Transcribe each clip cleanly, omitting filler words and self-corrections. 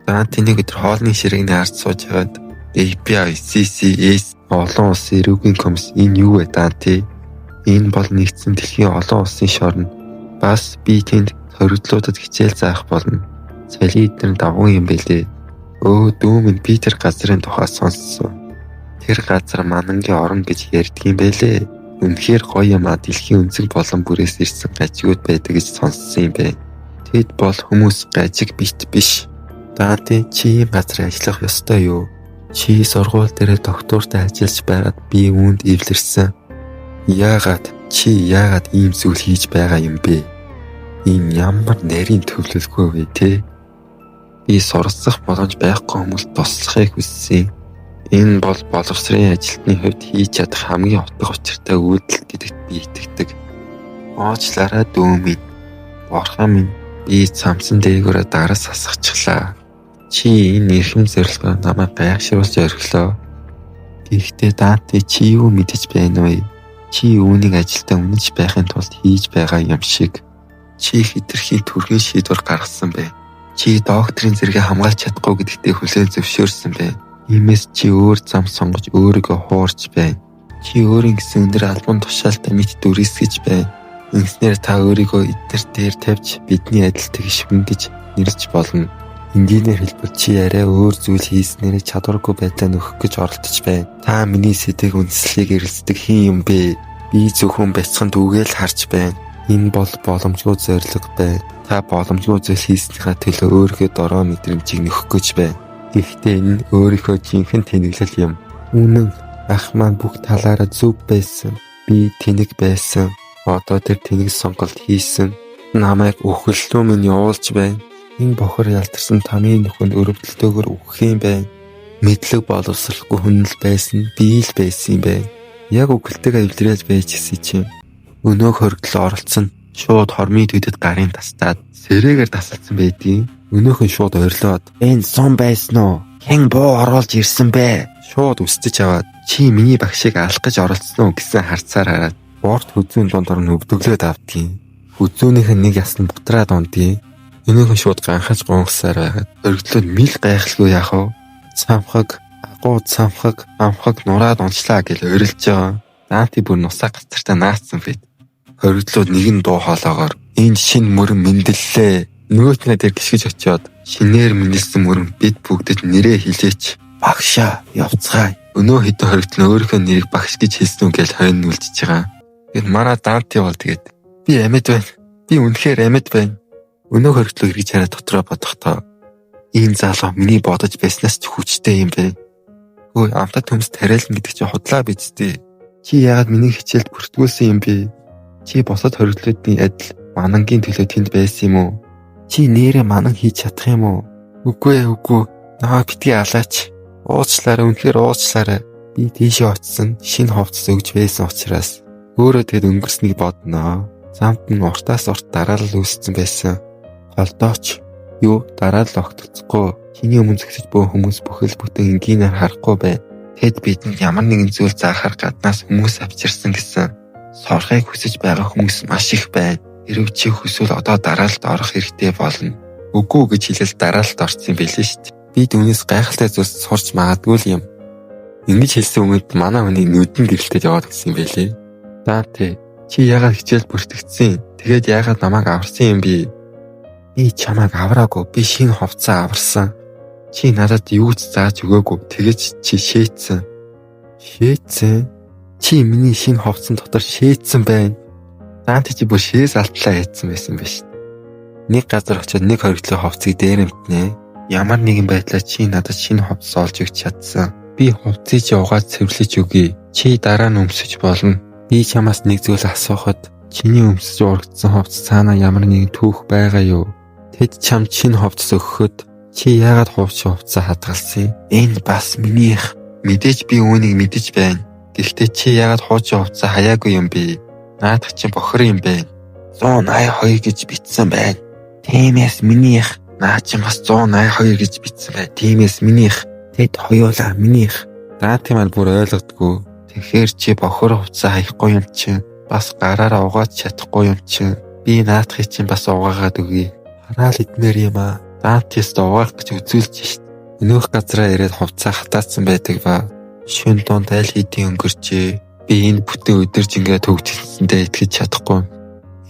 Данти нэг өдөр хоолны ширээний ард сууж байгаад FBI, CCS олон улсын эрүүгийн комисс энэ юу вэ Данти? Энэ бол нэгдсэн дэлхийн олон улсын шорон. Бас би тэнд хоригдлуудад хичээл заах болно. Цалин эдгээр давгүй юм бэлээ. Дүүм би тэр газрын тухай сонссон. Тэр газар манангийн орон гэж ярьдаг юм бэлээ. Үнэхээр гоё юм а, дэлхийн өнцөг болон бүрээс ирсэн гажигуд байдаг гэж сонссон юм бэ. Тэд бол хүмүүс гажиг бит биш. Данти чи газар ажиллах ёстой юу? Чи сургууль дээр доктортой ажиллаж байгаад би үүнд эвлэрсэн. Яагаад ийм зүйл хийж байгаа юм бэ? Энэ ямар нарийн төвлөлгүй вэ те? Би суралцах боломж байхгүй хүмүүст туслахыг хүссэн. Энэ бол боловсрын ажилтны хувьд хийж чадах хамгийн утга учиртай үйлдэл гэдэгт би итгэдэг. Оочлаарай дүү минь. Бурхан минь, би цамсан дээгүүрээ дараас хасчихлаа. Чи энэ эрхэм зорилгоо намайг гайхшруулж орхилоо. Гэхдээ Данти чи юу мэдэж байна вэ? Чи үүнийг ажилдаа үнэнч байхын тулд хийж байгаа юм шиг. Чи хэтэрхий түргэн шийдвэр гаргасан бэ. Чи докторийн зэрэгээ хамгаалж чадахгүй гэдэгтээ хүлээн зөвшөөрсөн бэ. Иймээс чи өөр зам сонгож өөрийгөө хуурч байна. Чи өөрийн гэсэн өндөр албан тушаалтай мэд дүрсгэж байна. Ингэснээр та өөрийгөө эдгээр дээр тавьж бидний адилтыг шивгэж нэрлэж болно. Энгийнээр хэлбэл чи арай өөр зүйл хийснээр чадваргүй байдлаа нөхөх гэж оролдож байна. Та миний сэтгэх үндслийг эрэлздэг хин юм бэ? Би зөвхөн бяцхан дүүгээл харж байна. Энэ бол боломжгүй зорилго байна. Та боломжгүй зүйл хийснийхаа төлөө өөрийнхөө дорой мэдрэмжийг нөхөх гэж байна. Гэхдээ энэ өөрийнхөө жинхэнэ тэнэглэл юм. Үнэн ах маань бүх талаараа зөв байсан. Би тэнэг байсан. Одоо тэр тэнэг сонголт хийсэн. Намайг үхэллүү минь явуулж байна. Энэ бохор ялтарсан тамийн нөхөнд өрөвдөлтөөр үхэх юм байна. Мэдлэг боловсралгүй хүн л байсан. Би л байсан юм байна. Яг үхэлтэйгээ эвлэрээд байж гисэн чинь өнөөх хоригдлоо оролцсон. Шууд хормын төдөд гарын тастаад сэрээгээр тасалсан байдгийг. Өнөөхөн шууд ойрлоод энэ сон байсан уу? Хэн буу оруулж ирсэн бэ? Шууд үстэж аваад чи миний багшийг алах гэж оролцсон уу гэсэн харцаар хараад борт хүзүүн дондор нь өвдөглөөд авдгийн. Хүзүүнийх нь нэг ясн бутраад ундгийн. Өнөөхөн шууд ганхаж гонгсаар байгаад өргөдлөөд мэл гайхалгүй яах вэ? Цамхаг, агуу цамхаг, амхаг нураад унчлаа гэж орилж байгаа. Данти бүр нусаа гацартаа наацсан байд. Өргөдлөөд нэгэн дуу хоолоогоор энэ шин мөрөн мэндэллээ. Нөгөөтнээ тэр гიშгэж очиод шинээр мэндэлсэн мөрөн бид бүгдэд нэрээ хэлээч. Багшаа явцгаая. Өнөө хэдэн хоригдол нь өөрийнхөө нэрийг багш гэж хэлсэн үг гэж хойно үлдчихэж байгаа. Тэгэд манай Данти бол тэгээд би амьд байна. Би үнэхээр амьд байна. Өнөө хоригдлоо эргэж хараад дотроо бодохдоо энэ залуу миний бодож байснаас ч хүчтэй юм бэ. Өө амтад төмс тариална гэдэг чинь худлаа бидтэй. Чи яагаад миний хичээлд бүртгүүлсэн юм бэ? Чи босод хоригдлуудын адил манангийн төлөө тэнд байсан юм уу? Чи нэрээ манан хийж чадах юм уу? Үгүй. Намайг битгий алаач. Уучлаарай, үнэхээр уучлаарай. Би тийшээ очсон шинэ хувцас өгж байсан учраас өөрөө тэгэд өнгөрснийг бодноо. Замд нь уртаас урт дараалал үүссэн байсан. Голдооч. Юу дараалал огтцохгүй. Чиний өмнө зөксөж буй хүмүүс бүхэл бүтэн энгийнээр харахгүй байна. Тэд бидэнд ямар нэгэн зүйл заахаар гаднаас хүмүүс авчирсан гэсэн. Сорхыг хүсэж байгаа хүмүүс маш их байна. Хэрв чи хүсвэл одоо дараалалд орох хэрэгтэй болно. Үгүй гэж хэлэл дараалалд орсон юм билээ шүү дээ. Би түүнээс гайхалтай зүйлс сурч магадгүй юм. Ингэж хэлсэн өмнөд манай хүний нүдэн гэрэлтэд яваад гисэн юм байлээ. Данти, чи яагаад хичээл бүртгэгдсэн? Тэгээд яагаад намайг аварсан юм бэ? Би чамайг авраагүй. Би шинэ хувцас аварсан. Чи надад юу ч зааж өгөөгүй. Тэгэж чи шээцсэн. Шээцсэн? Чи миний шинэ хувцсан дотор шээцсэн байна. Данти чи бүр шээс алтлаа хийцэн байсан биш. Нэг газар очиод нэг хоригдлын хувцсыг дээрэмтнэ. Ямар нэгэн байдлаар чи надад шинэ хувцас олж өгч чадсан. Би хувцсыг чи угаад цэвэрлэж өгье. Чи дараа нь өмсөж болно. Би чамаас нэг зүйл асуухад чиний өмсөж урагдсан хувцас цаанаа ямар нэгэн түүх байгаа юу? Тэд чамд шинэ хувцас өгөхөд чи яагаад хувцсаа хадгалсан? Энэ бас минийх. Мэдээж би үүнийг мэдэж байна. Гэхдээ чи яагаад хуучин хувцас хаяагүй юм бэ? Наадах чи бохор юм бэ? 182 гэж бичсэн байна. Тиймээс минийх. Наа чи бас 182 гэж бичсэн байна. Тиймээс минийх. Тэд хоёулаа минийх. Данти маань бүр ойлгодгүй. Тэгэхээр чи бохор хувцас хаяхгүй юм чи. Бас гараараа угааж чадахгүй юм чи. Би наадахыг чи бас угаагаад өгье. Хараал идмээр юм аа. Даантист угаах гэж үзүүлж шít. Өнөөх газараа ирээд хувцас хатаацсан байдаг ба шөнө дунд аль хэдийн өнгөрчээ. Би энэ бүтэн өдөржингээ төгжсөндөө итгэж чадахгүй.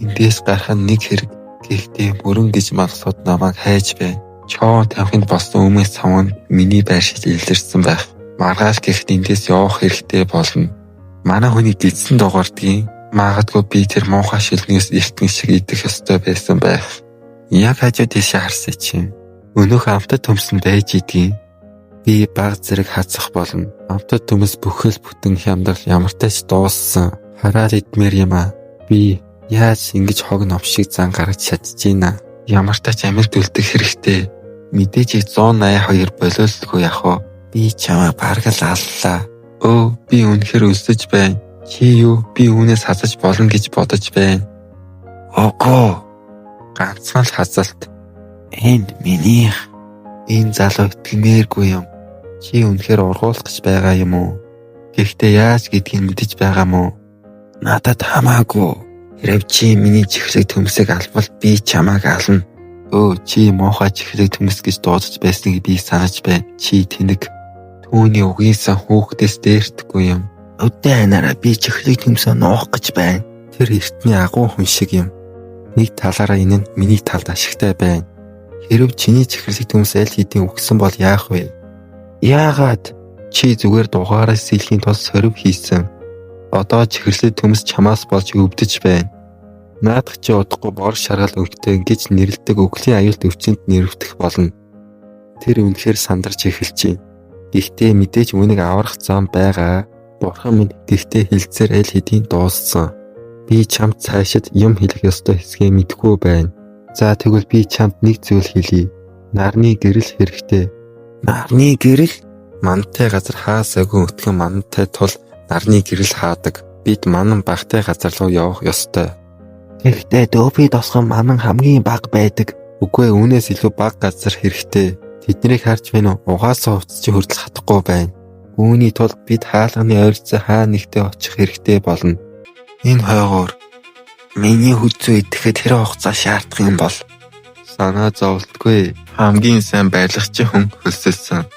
Эндээс гарах нь нэг хэрэг. Гэхдээ мөрөн гэж мансууд намайг хайж байна. Чоо тавхинд болсон өмнөс цавнд миний байр шиг илэрсэн байх. Маргааш гэхэд эндээс явах хэрэгтэй болно. Манай хүний гидсэн дугаардгийн магадгүй би тэр муухай шилнээс эртхэн шиг идэх ёстой байсан байх. Яг хажуу тийшээ харсаа чи. Өнөөх амтад төмсөн байж идгийн. Би баг зэрэг хацах болно. Амтад төмс бүхэл бүтэн хямдрал ямартай ч дууссан. Хараад идмээр юм аа. Би яаж ингэж хог ном шиг зан гаргаж чадчихэйна. Ямартай ч амьд үлдэх хэрэгтэй. Мэдээж 182 болиулгүй яах вэ? Би чамаа бараг л аллаа. Өө, би үнэхээр өлсөж байна. Чи юу? Би үүнээс хазаж болно гэж бодож байна. Ого. Ганцхан л хазалт. Энэ минийх. Энэ залуу итгэмээргүй юм. Чи үнэхээр ургуулах гэж байгаа юм уу? Гэхдээ яаж гэдгийг мэдэж байгаа мó? Надад хамаагүй. Хэрэг чи миний чихрэг төмсөг албал би чамааг ална. Өө, чи муухай чихрэг төмс гэж дуудаж байсныг би санаж байна. Чи тэнэг. Түүний угийнсан хүүхдээс дээртэхгүй юм. Өдөө анаараа би чихрэг төмсөө нуух гэж байна. Тэр эртний агуу хүн шиг юм. Нэг талаараа энэ нь миний талд ашигтай байна. Хэрв чиний чихрэг төмс аль хэдийн өгсөн бол яах вэ? Яагаад? Чи зүгээр дугаараа сэлхийн тулд сорив хийсэн. Одоо чихрэг төмс чамаас болж өвдөж байна. Наадах чи удахгүй бор шаргал өнгөтэй ингэж нэрлдэг өвглийн аюулт өвчнөд нэрвдэх болно. Тэр үнэхээр сандарч эхэлж байна. Гэхдээ мэдээж үүнийг аврах зам байгаа. Бурхан минь гэхдээ хэлцээр аль хэдийн дууссан. Би чамд цаашид юм хэлэх ёстой хэсгээ мэдэхгүй байна. За тэгвэл би чамд нэг зүйл хэлье. Нарны гэрэл хэрэгтэй. Нарны гэрэл? Мантай газар хаасаагүй өтгөн мантай тул нарны гэрэл хаадаг. Бид манан багтай газар руу явах ёстой. Гэхдээ дөөбий тосгон манан хамгийн бага байдаг. Үгүй ээ, үүнээс илүү бага газар хэрэгтэй. Тэднийг харж байна уу? Угаасаа хувцас чи хүртэл хатахгүй байна. Үүний тулд бид хаалганы ойролцоо хаа нэгтээ очих хэрэгтэй болно. Энэ хойгоор миний хүзүү идэхэд хэрэг хугацаа шаардах юм бол санаа зовлтгүй. Хамгийн сайн барилгач хүн хөлсөлсөн.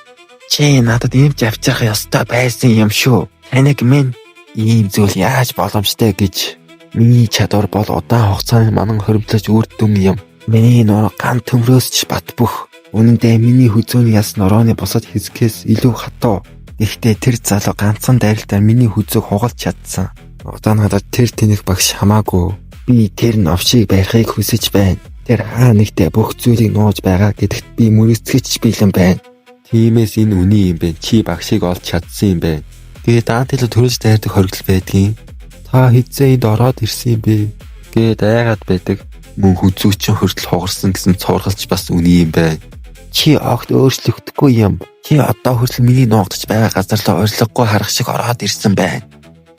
Чи надад имж авчрах ёстой байсан юм шүү. Таныг минь ийм зүйл яаж боломжтой гэж. Миний чадвар бол удаан хугацаанд манан хоригдлож үрдэм юм. Миний нор ган төмрөөсч бат бөх. Үнэн дээр миний хүзүүний яс норооны бусад хэсгээс илүү хатуу. Гэхдээ тэр залуу ганцхан дайралтаар миний хүзүүг хугалж чадсан. Одоо надад тэр тэнэг багш хамаагүй. Би тэр новшийг барихыг хүсэж байна. Тэр хаа нэгтээ бүх зүйлийг нууж байгаа гэдэгт би мөрөцгөж бэлэн байна. Тиймээс энэ үний юм бэ. Чи багшийг олж чадсан юм байна. Тэгээд Дантел төрөж дайрдаг хоригдол байдгийн. Та хэзээ энд ороод ирсэн юм бэ? Гээд айгаад байдаг. Мөн хүзүүчин хүртэл хугарсан гэсэн цуургалж бас үний юм байна. Чи огт өөрчлөгдөхгүй юм. Чи одоо хүртэл миний нуугдж байгаа газар руу орилгогүй харах шиг ороод ирсэн байна.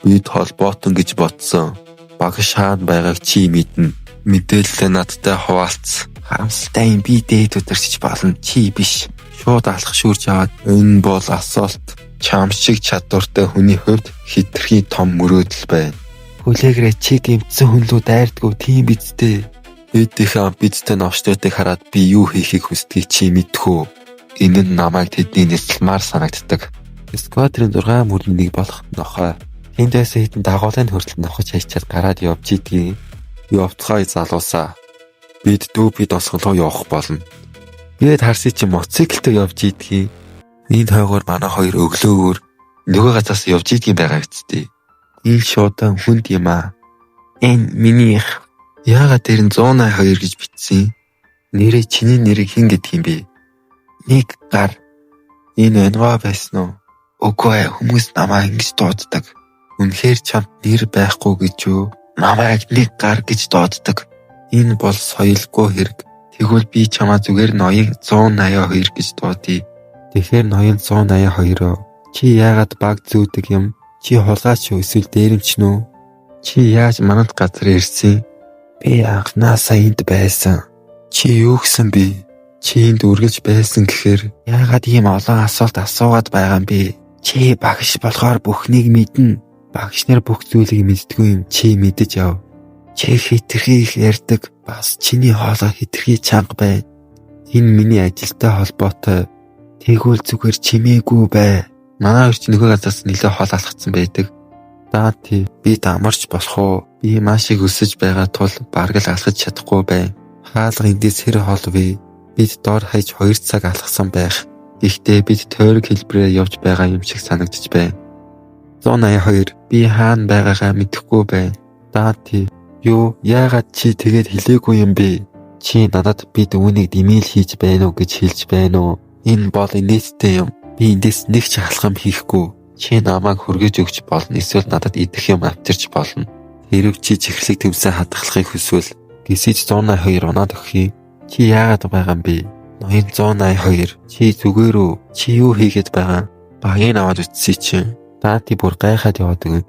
Бид холбоотон гэж бодсон. Багш хаан байгааг чи мэднэ. Мэдээлэлээ надтай хуваалц. Харамсалтай юм, би дээд өдөрч болно. Чи биш. Шууд алах шүүрж аваад энэ бол асуулт. Чам шиг чадвартай хүний хувьд хитрхийн том мөрөөдөл байна. Хүлээгрээ чи гэмтсэн хүн лүү дайрдгүй тийм бидтэй. Эдийнхэн бидтэй новчтойг хараад би юу хийхийг хүсдгийг чи мэдхүү. Энэ нь намайг тэдний нислмаар санагддаг. Сквадрын 6 мөрний нэг болох нохой. Тэндээс хэдэн дагуулын хүртэл нохож хайчаад гараад явж идгийг. Явцгаая залуусаа. Бид дүүби досгол руу явах болно. Гээд харсыг чи мотоциклтэй явж идгийг. Энэ хойгоор манай хоёр өглөөгөр нөгөө газраас явж идгийн байгаа үсттэй. Энэ шуудан хүнд юм аа. Энэ минийх. Яагаад тэр нь 182 гэж бичсэн? Нэрээ чиний нэрийг хэн гэдэг юм бэ? Нэг гар. Энэ онгой байсан уу? Үгүй ээ, хүмүүс намайг ингэж дууддаг. Үнэхээр чамд нэр байхгүй гэж юу? Намайг нэг гар гэж дууддаг. Энэ бол соёлгүй хэрэг. Тэгвэл би чамаа зүгээр ноён 182 гэж дуудъя. Тэгэхээр ноён 182. Чи яагаад баг зүүдэг юм? Чи хулгайч юу эсвэл дээрэмч нүү? Чи яаж манад газар ирсэн? Би анхнаасаа энд байсан. Чи юу гэсэн бэ? Чи энд үргэлж байсан гэхээр яагаад ийм олон асуулт асуугаад байгаа юм бэ? Чи багш болохоор бүхнийг мэднэ. Багш нар бүх зүйлийг мэддэггүй юм. Чи мэдэж ав. Чи хитрхи их ярьдаг. Бас чиний хоолой хитрхи чанга байна. Энэ миний ажилтай холбоотой. Тэгвэл зүгээр чимээгүй бай. Манай хоёр чинь нөгөө газраас нэлээд хол алхацсан байдаг. Даати би дамарч болох уу? Би маш их өсөж байгаа тул бараг л алхаж чадахгүй бай. Хаалга эндээс хэр хол вэ? Бид доор хаяж 2 цаг алхсан байх. Гэхдээ бид тойрог хэлбэрээр явж байгаа юм шиг санагдаж байна. 182 би хаана байгаагаа мэдэхгүй байна. Даати юу яагаад чи тэгээд хэлээгүй юм бэ? Чи надад бид үүнийг димэйл хийж байна уу гэж хэлж байна уу? Энэ бол инээдтэй юм. Би эндээс нэг ч халхам хийхгүй. Чи намайг хүргэж өгч болно. Эсвэл надад идэх юм авчирч болно. Хэрв чи чихэрлэг төвсөн хадгалахыг хүсвэл гисэж 182 унаад өгье. Чи яагаад байгаа юм бэ? Ноён 182 чи зүгээр үү? Чи юу хийгээд байгаа? Багийг аваад үтсий чи. Даати бүр гайхаад яваад өгнө.